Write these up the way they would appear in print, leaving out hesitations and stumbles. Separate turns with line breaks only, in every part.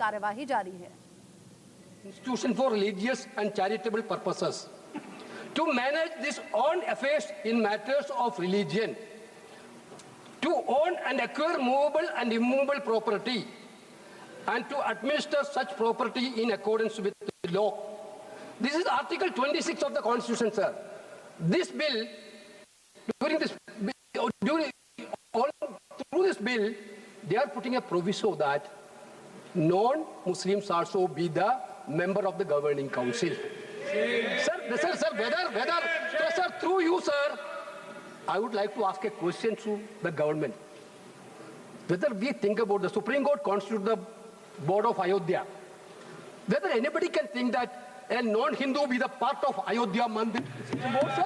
कार्यवाही जारी है।
Institution for religious and charitable purposes to manage this own affairs in matters of religion, to own and acquire movable and immovable property, and to administer such property in accordance with the law. This is Article 26 of the Constitution, sir. This bill, through this bill, they are putting a proviso that non-Muslims also be the member of the governing council. Sir, through you, sir, I would like to ask a question to the government. Whether we think about the Supreme Court constitute the board of Ayodhya, whether anybody can think that a non-Hindu be the part of Ayodhya Mandir board, sir?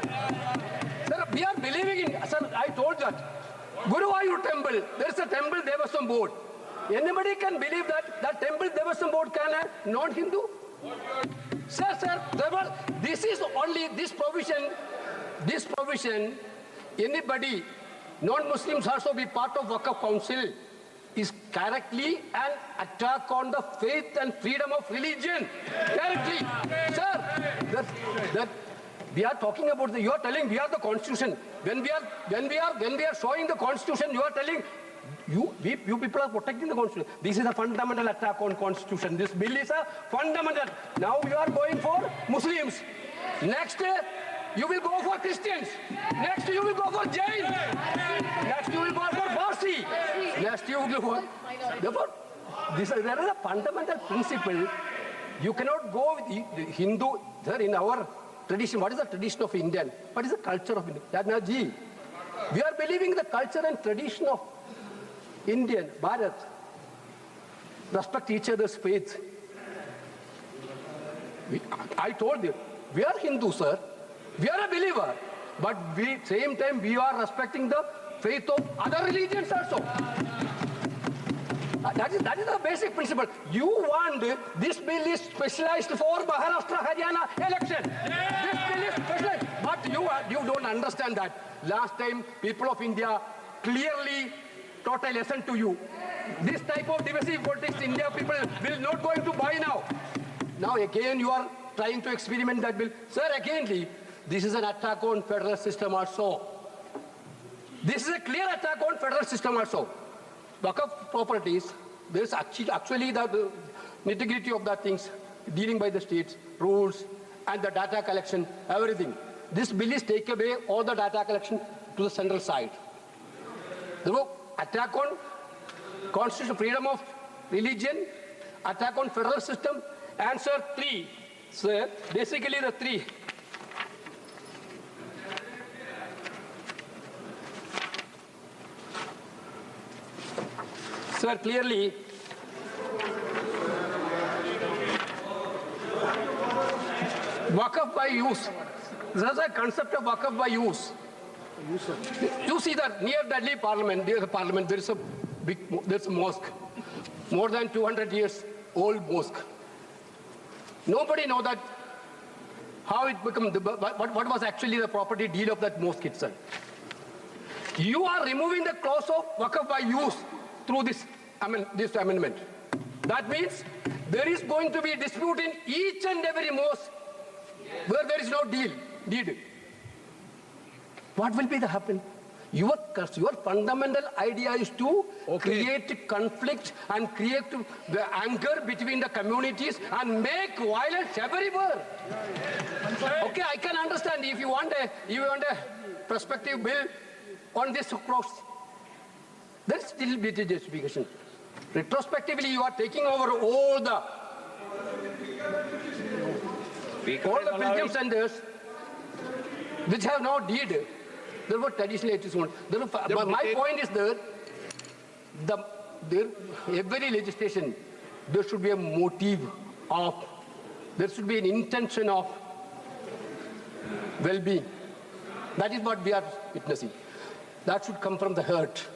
Sir, we are believing in, sir, I told that. Guruvayur temple, there is a temple Devaswam board. Anybody can believe that that temple Devaswam board can have non-Hindu? Sir, this is only this provision, anybody, non-Muslims also be part of Waqf Council, is correctly an attack on the faith and freedom of religion. Correctly. Sir, that we are talking about you are telling we are the Constitution. When we are showing the Constitution, you are telling you people are protecting the Constitution. This is a fundamental attack on Constitution. This bill is a fundamental. Now you are going for Muslims. Next you will go for Christians. Next you will go for Jain. Next you will go for Parsi. Next you will go for... Therefore, there is a fundamental principle. You cannot go with the Hindu. Sir, in our tradition, what is the tradition of Indian? What is the culture of India? Yadnaji, we are believing the culture and tradition of Indian, Bharat. Respect each other's faith. I told you, we are Hindu, sir. We are a believer. But same time, we are respecting the faith of other religions also. That is the basic principle. You want this bill is specialized for Maharashtra, Haryana election. This bill is specialized. But you don't understand that. Last time, people of India clearly taught a lesson to you. This type of divisive politics, India people will not going to buy now. Now again, you are trying to experiment that bill. Sir, again, this is an attack on federal system also. This is a clear attack on federal system also. Waqf properties, there is actually the nitty-gritty of the things dealing by the states, rules, and the data collection, everything. This bill is take away all the data collection to the central side. Therefore, attack on constitutional freedom of religion, attack on federal system. Answer 3, sir, basically the 3. Sir, clearly, Waqf by use. There is a concept of Waqf by use. You see that near Delhi Parliament, there is a mosque, more than 200 years old mosque. Nobody knows that how it became, what was actually the property deal of that mosque itself. You are removing the clause of Waqf by use through this amendment. That means there is going to be a dispute in each and every mosque where there is no deed. What will be the happen? Your fundamental idea is to create conflict and create the anger between the communities and make violence everywhere. Okay, I can understand if you want a prospective bill on this clause. There is still be a justification. Retrospectively, you are taking over all the pilgrim centers which have no deed. Therefore, traditionally it is one. Therefore, my point is that every legislation, there should be a motive of, there should be an intention of well-being. That is what we are witnessing. That should come from the heart.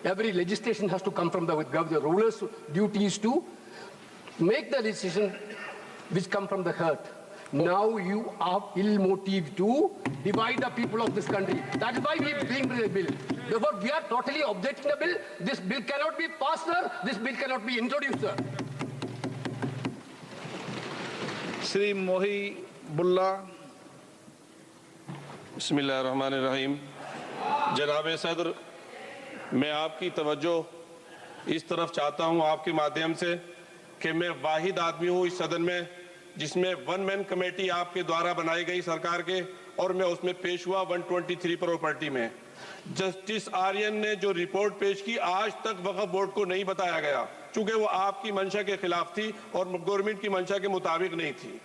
Every legislation has to come from the ruler's duty is to make the decision which come from the heart. Now you are ill motive to divide the people of this country. That is why we bring the bill. Therefore, we are totally objecting the bill. This bill cannot be passed, sir. This bill cannot be introduced, sir.
Shri मोही बुल्ला।
बिस्मिल्लाहिर्रहमानिर्रहीम। जनाब सदर, मैं आपकी तवज्जो इस तरफ चाहता हूँ आपके माध्यम से कि मैं वाहिद आदमी हूँ इस सदन में जिसमें वन मैन कमेटी आपके द्वारा बनाई गई सरकार के, और मैं उसमें पेश हुआ 123 प्रॉपर्टी में। जस्टिस आर्यन ने जो रिपोर्ट पेश की आज तक वक्फ बोर्ड को नहीं बताया गया, चूंकि वो आपकी मंशा के खिलाफ थी और गवर्नमेंट की मंशा के मुताबिक नहीं थी।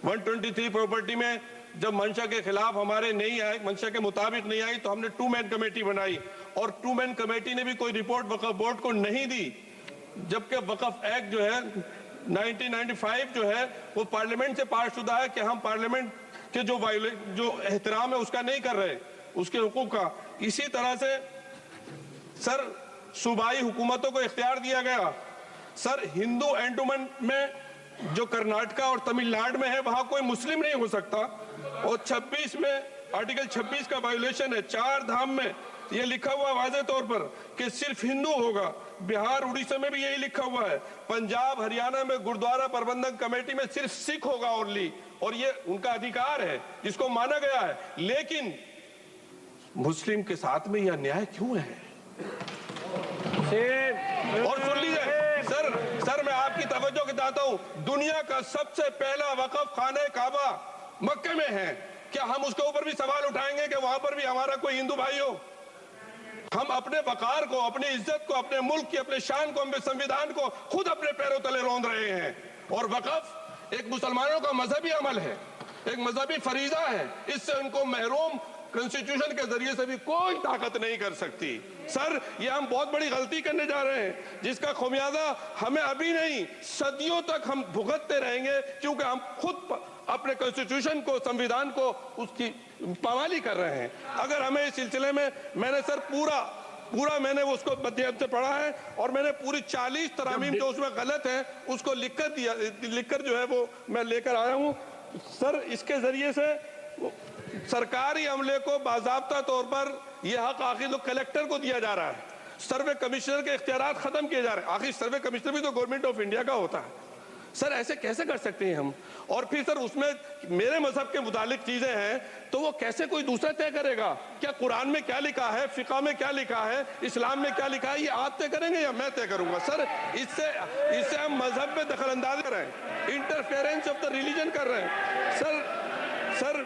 123 प्रॉपर्टी में जब मंशा के खिलाफ हमारे नहीं आई, मंशा के मुताबिक नहीं आई, तो हमने 2 मैन कमेटी बनाई और 2 मैन कमेटी ने भी कोई रिपोर्ट वक्फ बोर्ड को नहीं दी, जबकि वक्फ एक्ट जो है 1995 जो है वो पार्लियामेंट से पास शुदा है कि हम पार्लियामेंट के जो एहतराम है उसका नहीं कर रहे, उसके हुकूक का। इसी तरह से सर सूबाई हुकूमतों को इख्तियार दिया गया। सर हिंदू एंडोमेंट में जो कर्नाटका और तमिलनाडु में है वहां कोई मुस्लिम नहीं हो सकता, और 26 में आर्टिकल 26 का वायोलेशन है। 4 धाम में ये लिखा हुआ वाज़े तौर पर कि सिर्फ हिंदू होगा। बिहार उड़ीसा में भी यही लिखा हुआ है। पंजाब हरियाणा में गुरुद्वारा प्रबंधक कमेटी में सिर्फ सिख होगा ओनली, और ये उनका अधिकार है जिसको माना गया है। लेकिन मुस्लिम के साथ में यह अन्याय क्यों है? और सुन लीजिए सर मैं आपकी तवज्जो के चाहता हूं, दुनिया का सबसे पहला वक़फ़ खाने काबा मक्के में है। क्या हम उसके ऊपर भी सवाल उठाएंगे कि वहां पर भी हमारा कोई हिंदू भाई हो? हम अपने वकार को, अपनी इज्जत को, अपने मुल्क की, अपने शान को, अपने संविधान को खुद अपने पैरों तले रौंद रहे हैं। और वक़फ़ एक मुसलमानों का मजहबी अमल है, एक मजहबी फरीजा है। इससे उनको महरूम कॉन्स्टिट्यूशन के जरिए से भी कोई ताकत नहीं कर सकती। सर ये हम बहुत बड़ी गलती करने जा रहे हैं जिसका खुमियाजा हमें अभी नहीं सदियों तक हम भुगतते रहेंगे, क्योंकि हम खुद अपने कॉन्स्टिट्यूशन को, संविधान को, उसकी पामाली कर रहे हैं। अगर हमें इस सिलसिले में मैंने सर पूरा मैंने उसको मध्यम से पढ़ा है, और मैंने पूरी 40 तरामीम जो उसमें गलत है उसको लिखकर जो है वो मैं लेकर आया हूँ। सर इसके जरिए से सरकारी अमले को बाज़ाब्ता तौर पर यह हक आखिर तो कलेक्टर को दिया जा रहा है, सर्वे कमिश्नर के इख्तियारात खत्म किए जा रहे हैं। आखिर सर्वे कमिश्नर भी तो गवर्नमेंट ऑफ इंडिया का होता है। सर ऐसे कैसे कर सकते हैं हम? और फिर सर उसमें मेरे मजहब के मुतालिक चीजें हैं तो वो कैसे कोई दूसरा तय करेगा? क्या कुरान में क्या लिखा है, फिक़ा में क्या लिखा है, इस्लाम में क्या लिखा है, ये आप तय करेंगे या मैं तय करूंगा? सर इससे हम मजहब में दखल अंदाजी कर रहे हैं, इंटरफेरेंस ऑफ द रिलीजन कर रहे हैं। सर